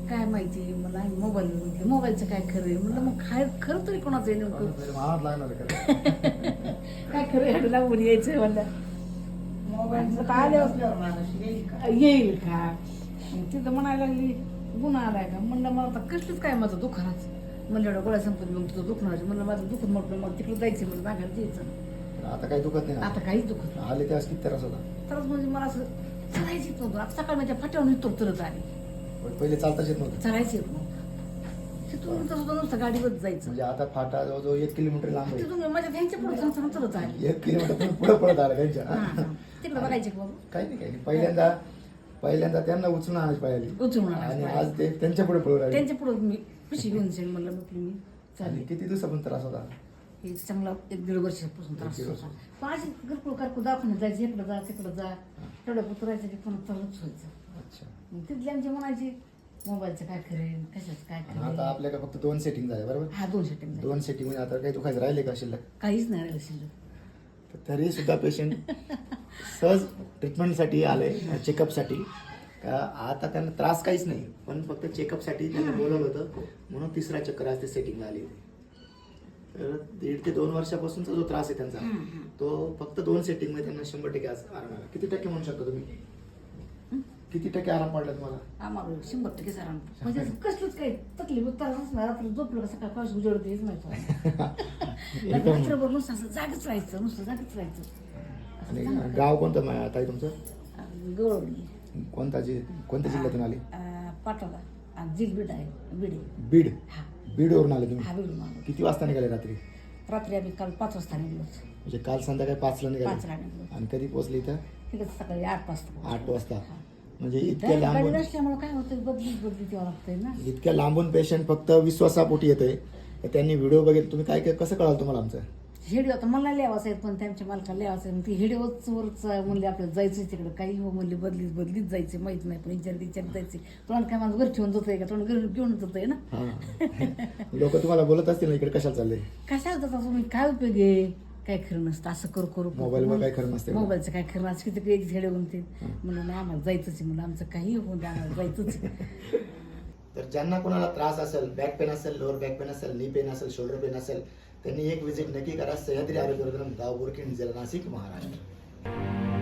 काय माहिती मला मोबाईल म्हटलं मोबाईलचं काय खरं आहे म्हणलं मग काय खरं तरी कोणाचं आहे नेमकं महाग लागणार काय खरं आहे लावून यायचं म्हणलं मोबाईलचं काय येईल का तिथं म्हणायला लागली गुन्हा आलाय का म्हणलं मला आता कसलंच काय माझं दुकानाच म्हणलं गोळ्या संपत मग तुझं दुखणार म्हणलं माझं दुखत म्हटलं मग तिकडे जायचं म्हणलं मागायला द्यायचं आता काही दुखत नाही आता काहीच दुखत नाही आले त्यास किती त्रास होता तरच म्हणजे मला असं चढायचं येत नव्हतं आता सकाळी माझ्या फाट्यावर तरत आली पहिले चालताच येत नव्हतं चढायचं येत नव्हतं तिथून तर सुद्धा नुसतं गाडीवर जायचं म्हणजे आता फाटा जवळजवळ 1 किलोमीटर लांब आहे तिथून माझ्या त्यांच्या पुढे तरत आली 1 किलोमीटर पुढे पडत आला त्यांच्या तिकडे बघायचे का बाबा काही नाही पहिल्यांदा त्यांना उचलून आणायची पाहिजे उचलून आणि आणायचं. आज ते त्यांच्या पुढे पळू राहिले त्यांच्या पुढे मी कशी घेऊन जाईल म्हणलं म्हटलं मी आणि चालेल किती दिवसापासून त्रास होता हे चांगला 1-1.5 वर्षापासून त्रास 1-1.5 होता माझी घरकुळ कारकू दाखवून जायचं इकडं जा तिकडं जा तेवढं पुतरायचं की पण तरच व्हायचं अच्छा मग तिथली आमची म्हणायची मोबाईलचं काय करेन कशाचं काय आणि आता करेन आपल्याकडे फक्त 2 सेटिंग झाले बरोबर हा 2 सेटिंग 2 सेटिंग मध्ये आता काही दुखायचं राहिले का शिल्लक काहीच नाही राहिलं शिल्लक तर तरी सुद्धा पेशंट सहज ट्रीटमेंटसाठी आले चेकअपसाठी आता त्यांना त्रास काहीच नाही पण फक्त चेकअपसाठी त्यांना बोलवलं होतं म्हणून 3रा चक्कर आज ते सेटिंगला आली होती तर 1.5 ते 2 वर्षापासूनचा जो त्रास आहे त्यांचा तो फक्त 2 सेटिंग मध्ये त्यांना 100% आज आराम आला किती टक्के म्हणू शकता तुम्ही किती टक्के आराम पडला तुम्हाला आम्हाला 100% आराम म्हणजे असं कसलंच काही तकलीफ त्रास असणार रात्री झोपलं का सकाळ पाऊस उजळत हेच नाही रात्रभर नुसतं असं जागच राहायचं नुसतं जागच राहायचं आणि गाव कोणतं ताई तुमचं गवळवली कोणत्या जिल्ह्यातून आले पाठवला जिल बीड आहे बीड बीड हा बीडवरून आले तुम्ही हा बीड मागं किती वाजता निघाले रात्री रात्री आम्ही काल 5 वाजता निघलो म्हणजे काल संध्याकाळी 5ला 5ला निघाले निघलो आणि कधी पोहोचले इथं तिकडे सकाळी 8 वाजता 8 वाजता म्हणजे गाडी इतक्या लांबून नसल्यामुळे काय होतं बदली यावं लागतंय ना इतक्या लांबून पेशंट फक्त विश्वासापोटी येतोय त्यांनी व्हिडिओ बघितले तुम्ही काय कसं कळाल तुम्हाला आमचं हेडिओ आता मला लिहावाचं आहे पण त्यांच्या मालकाला लिहावाचं आहे ती हेडिओच वरच म्हणले आपल्याला जायचं तिकडे काही हो म्हणले बदलीत जायचे माहित नाही पण विचार जायचे तुम्हाला काय माझं घर ठेवून जातोय का तुम्हाला घर घेऊन जातोय ना लोक तुम्हाला बोलत असतील ना इकडे कशाला चालले कशाला जाता तुम्ही काय उपयोग आहे काय खरं नसतं असं करू मोबाईलवर काय खरं नसते मोबाईलचं काय खरं असं किती एक झेडे म्हणते म्हणलं नाही आम्हाला जायचंच आहे म्हणलं आमचं काही होऊन द्या आम्हाला जायचंच आहे. तर ज्यांना कोणाला त्रास असेल बॅक पेन असेल लोअर बॅक पेन असेल नी पेन असेल शोल्डर पेन असेल त्यांनी एक विजिट नक्की करा सह्याद्री आरोग्य गाव बुरखेड जिल्हा नाशिक महाराष्ट्र.